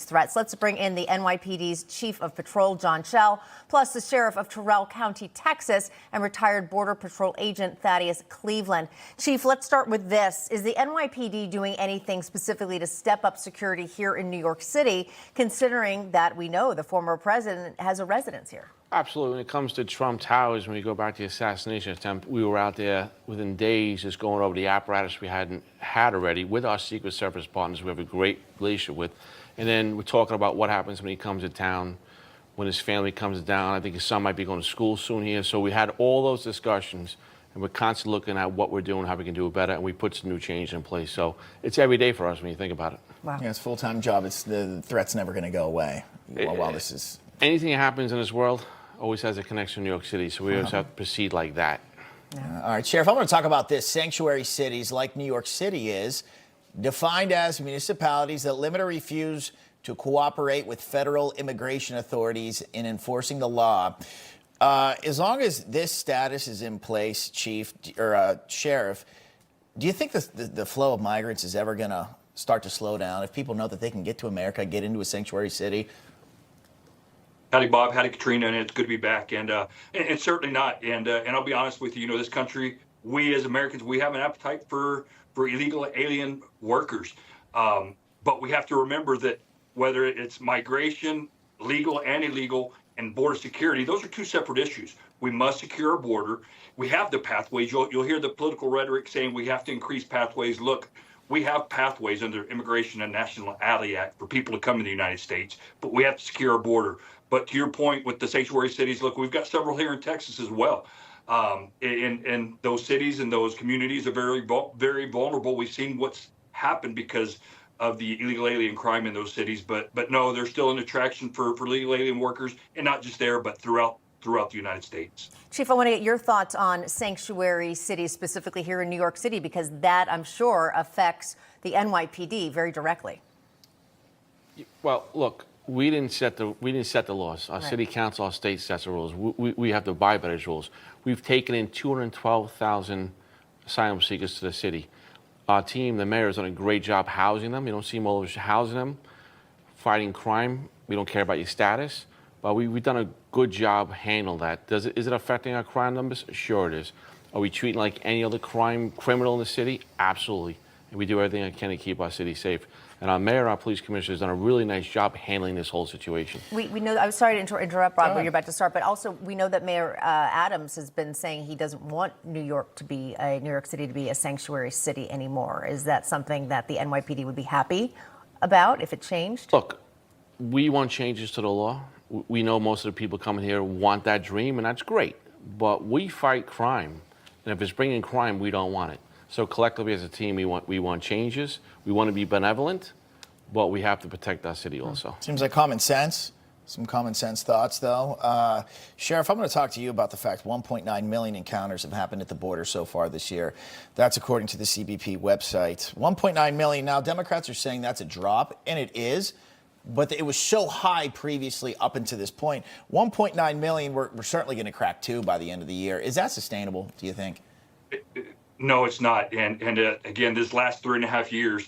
threats. Let's bring in the NYPD's Chief of Patrol, John Schell, plus the Sheriff of Terrell County, Texas, and retired Border Patrol Agent Thaddeus Cleveland. Chief, let's start with this. Is the NYPD doing anything specifically to step up security here in New York City, considering that we know the former president has a residence here? Absolutely. When it comes to Trump Towers, when we go back to the assassination attempt, we were out there within days just going over the apparatus we hadn't had already with our Secret Service partners we have a great relationship with. And then we're talking about what happens when he comes to town, when his family comes down. I think his son might be going to school soon here. So we had all those discussions, and we're constantly looking at what we're doing, how we can do it better, and we put some new changes in place. So it's every day for us when you think about it. Wow. Yeah, it's a full-time job. It's the threat's never going to go away while this is... Anything that happens in this world always has a connection to New York City, so we always have to proceed like that. All right, Sheriff, I want to talk about this. Sanctuary cities, like New York City is, defined as municipalities that limit or refuse to cooperate with federal immigration authorities in enforcing the law. As long as this status is in place, Chief or Sheriff, do you think the flow of migrants is ever going to start to slow down if people know that they can get to America, get into a sanctuary city? Howdy, Bob. Howdy, Katrina. And it's good to be back. And certainly not. And I'll be honest with you. You know, this country, we as Americans, we have an appetite for illegal alien workers. But we have to remember that whether it's migration, legal and illegal, and border security, those are two separate issues. We must secure our border. We have the pathways. You'll hear the political rhetoric saying we have to increase pathways. Look, we have pathways under Immigration and Nationality Act for people to come to the United States, but we have to secure our border. But to your point with the sanctuary cities, look, we've got several here in Texas as well. And those cities and those communities are very vulnerable. We've seen what's happened because of the illegal alien crime in those cities. But no, there's still an attraction for illegal alien workers, and not just there, but throughout the United States. Chief, I want to get your thoughts on sanctuary cities, specifically here in New York City, because that, I'm sure, affects the NYPD very directly. Well, look, we didn't set the laws. Our city council, our state sets the rules. We have to abide by those rules. We've taken in 212,000 asylum seekers to the city. Our team, the mayor, has done a great job housing them. You don't see them all over housing them, fighting crime. We don't care about your status, but we've done a good job handling that. Is it affecting our crime numbers? Sure it is. Are we treating like any other criminal in the city? Absolutely. And we do everything we can to keep our city safe. And our mayor, our police commissioner, has done a really nice job handling this whole situation. We know, I'm sorry to interrupt, Rob, when you're about to start, but also we know that Mayor Adams has been saying he doesn't want New York City to be a sanctuary city anymore. Is that something that the NYPD would be happy about if it changed? Look, we want changes to the law. We know most of the people coming here want that dream, and that's great. But we fight crime, and if it's bringing crime, we don't want it. So collectively as a team, we want changes. We want to be benevolent, but we have to protect our city also. Seems like common sense. Some common sense thoughts, though. Sheriff, I'm going to talk to you about the fact 1.9 million encounters have happened at the border so far this year. That's according to the CBP website. 1.9 million. Now, Democrats are saying that's a drop, and it is. But it was so high previously up until this point. 1.9 million, we're certainly going to crack 2 by the end of the year. Is that sustainable, do you think? No, it's not. And again, this last 3.5 years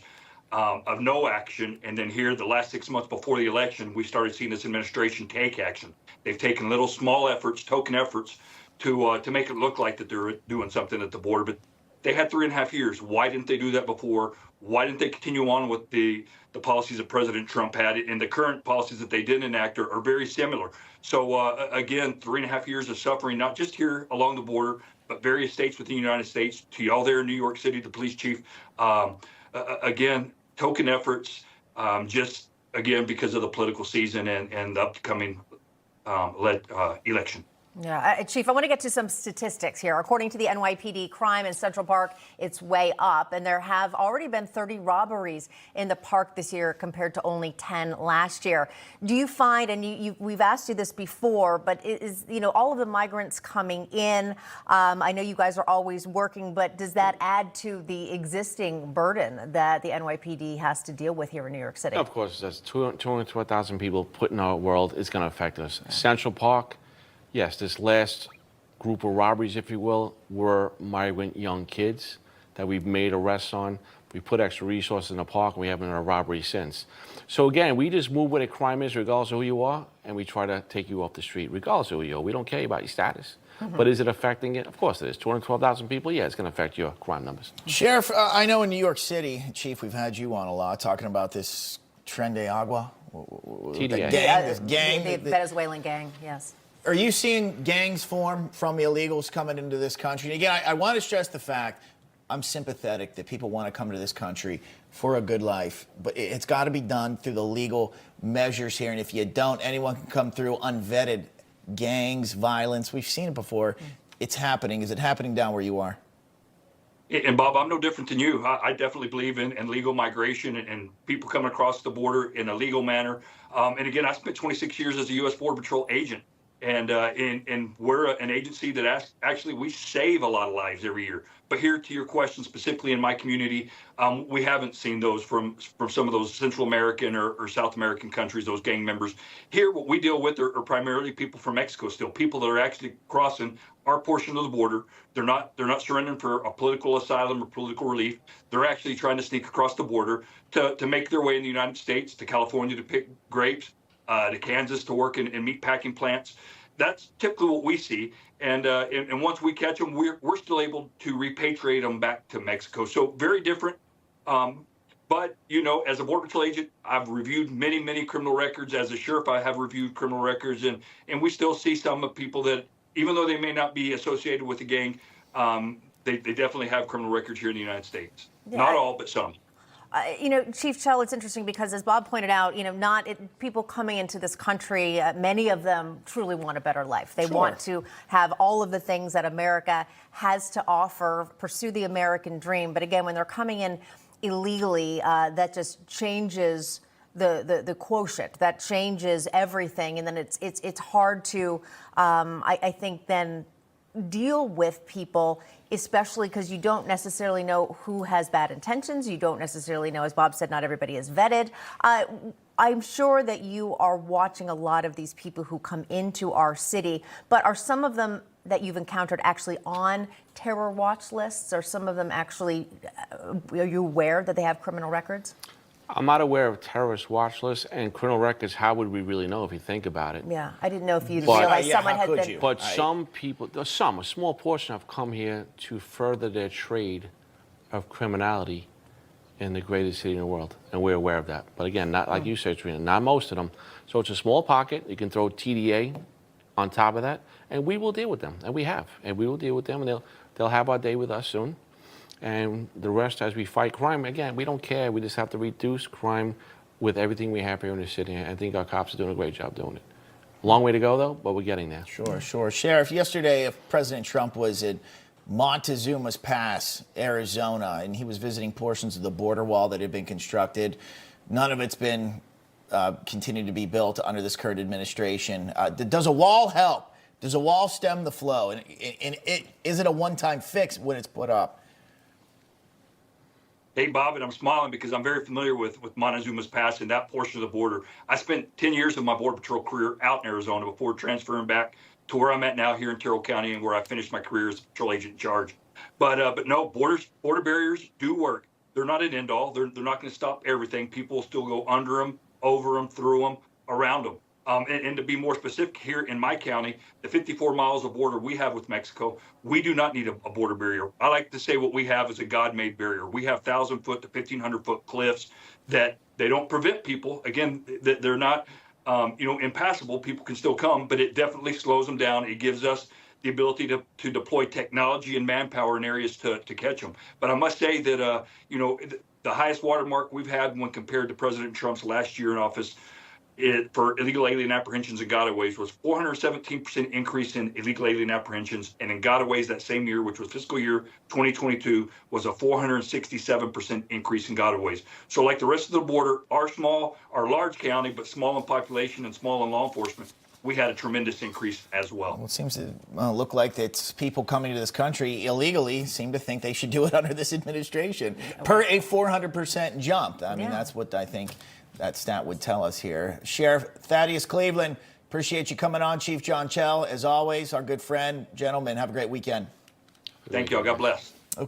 of no action, and then here the last 6 months before the election, we started seeing this administration take action. They've taken little small efforts, token efforts, to make it look like that they're doing something at the border. But they had 3.5 years. Why didn't they do that before? Why didn't they continue on with the policies that President Trump had? And the current policies that they didn't enact are very similar. So again, 3.5 years of suffering, not just here along the border, but various states within the United States. To y'all there in New York City, the police chief, again, token efforts, just again because of the political season and the upcoming election. Yeah, Chief, I want to get to some statistics here. According to the NYPD, crime in Central Park, it's way up, and there have already been 30 robberies in the park this year compared to only 10 last year. Do you find, and we've asked you this before, but is all of the migrants coming in? I know you guys are always working, but does that add to the existing burden that the NYPD has to deal with here in New York City? Of course, that's 212,000 people put in our world is going to affect us. Yeah. Central Park. Yes, this last group of robberies, if you will, were migrant young kids that we've made arrests on. We put extra resources in the park, and we haven't had a robbery since. So again, we just move where the crime is, regardless of who you are, and we try to take you off the street, regardless of who you are. We don't care about your status. But is it affecting it? Of course it is. 212,000 people, yeah, it's going to affect your crime numbers. Sheriff, I know in New York City, Chief, we've had you on a lot talking about this Tren de Agua. TDA. This gang. The Venezuelan gang, yes. Are you seeing gangs form from illegals coming into this country? And again, I want to stress the fact I'm sympathetic that people want to come to this country for a good life, but it's got to be done through the legal measures here. And if you don't, anyone can come through unvetted. Gangs, violence, we've seen it before. It's happening. Is it happening down where you are? And Bob, I'm no different than you. I definitely believe in legal migration and people coming across the border in a legal manner. And again, I spent 26 years as a U.S. Border Patrol agent. And we're an agency that actually we save a lot of lives every year. But here to your question, specifically in my community, we haven't seen those from some of those Central American or South American countries, those gang members. Here, what we deal with are primarily people from Mexico still, people that are actually crossing our portion of the border. They're not surrendering for a political asylum or political relief. They're actually trying to sneak across the border to make their way in the United States, to California to pick grapes, to Kansas to work in meat packing plants. That's typically what we see. And once we catch them, we're still able to repatriate them back to Mexico. So very different. But, you know, as a Border Patrol agent, I've reviewed many criminal records. As a sheriff, I have reviewed criminal records. And we still see some of people that, even though they may not be associated with the gang, they definitely have criminal records here in the United States. Yeah. Not all, but some. You know, Chief Chell, it's interesting because, as Bob pointed out, you know, people coming into this country, many of them truly want a better life. They want to have all of the things that America has to offer, pursue the American dream. But again, when they're coming in illegally, that just changes the quotient. That changes everything, and then it's hard to, I think, then deal with people, especially because you don't necessarily know who has bad intentions. You don't necessarily know, as Bob said, not everybody is vetted. I'm sure that you are watching a lot of these people who come into our city, but are some of them that you've encountered actually on terror watch lists? Or some of them actually, are you aware that they have criminal records? I'm not aware of terrorist watch lists and criminal records. How would we really know if you think about it? Yeah, I didn't know if you realized someone had been. But some people, a small portion have come here to further their trade of criminality in the greatest city in the world, and we're aware of that. But again, not like you said, Trina, not most of them. So it's a small pocket. You can throw TDA on top of that, and we will deal with them, and we have, and we will deal with them, and they'll have our day with us soon. And the rest, as we fight crime, again, we don't care. We just have to reduce crime with everything we have here in the city. I think our cops are doing a great job doing it. Long way to go, though, but we're getting there. Sure. Sheriff, yesterday, President Trump was at Montezuma's Pass, Arizona, and he was visiting portions of the border wall that had been constructed. None of it's been continued to be built under this current administration. Does a wall help? Does a wall stem the flow? And is it a one-time fix when it's put up? Hey, Bob, and I'm smiling because I'm very familiar with Montezuma's Pass and that portion of the border. I spent 10 years of my Border Patrol career out in Arizona before transferring back to where I'm at now here in Terrell County, and where I finished my career as a patrol agent in charge. But no, border barriers do work. They're not an end all. They're not going to stop everything. People will still go under them, over them, through them, around them. And to be more specific, here in my county, the 54 miles of border we have with Mexico, we do not need a border barrier. I like to say what we have is a God-made barrier. We have 1,000-foot to 1,500-foot cliffs that they don't prevent people. Again, they're not, impassable. People can still come, but it definitely slows them down. It gives us the ability to deploy technology and manpower in areas to catch them. But I must say that, the highest watermark we've had when compared to President Trump's last year in office, for illegal alien apprehensions and gotaways was 417% increase in illegal alien apprehensions, and in gotaways that same year, which was fiscal year 2022, was a 467% increase in gotaways. So like the rest of the border, our large county, but small in population and small in law enforcement, we had a tremendous increase as well. Well, it seems to look like it's people coming to this country illegally seem to think they should do it under this administration, per a 400% jump. I mean, that's what I think that stat would tell us here. Sheriff Thaddeus Cleveland, appreciate you coming on. Chief John Chell, as always, our good friend. Gentlemen, have a great weekend. Thank you all. God bless.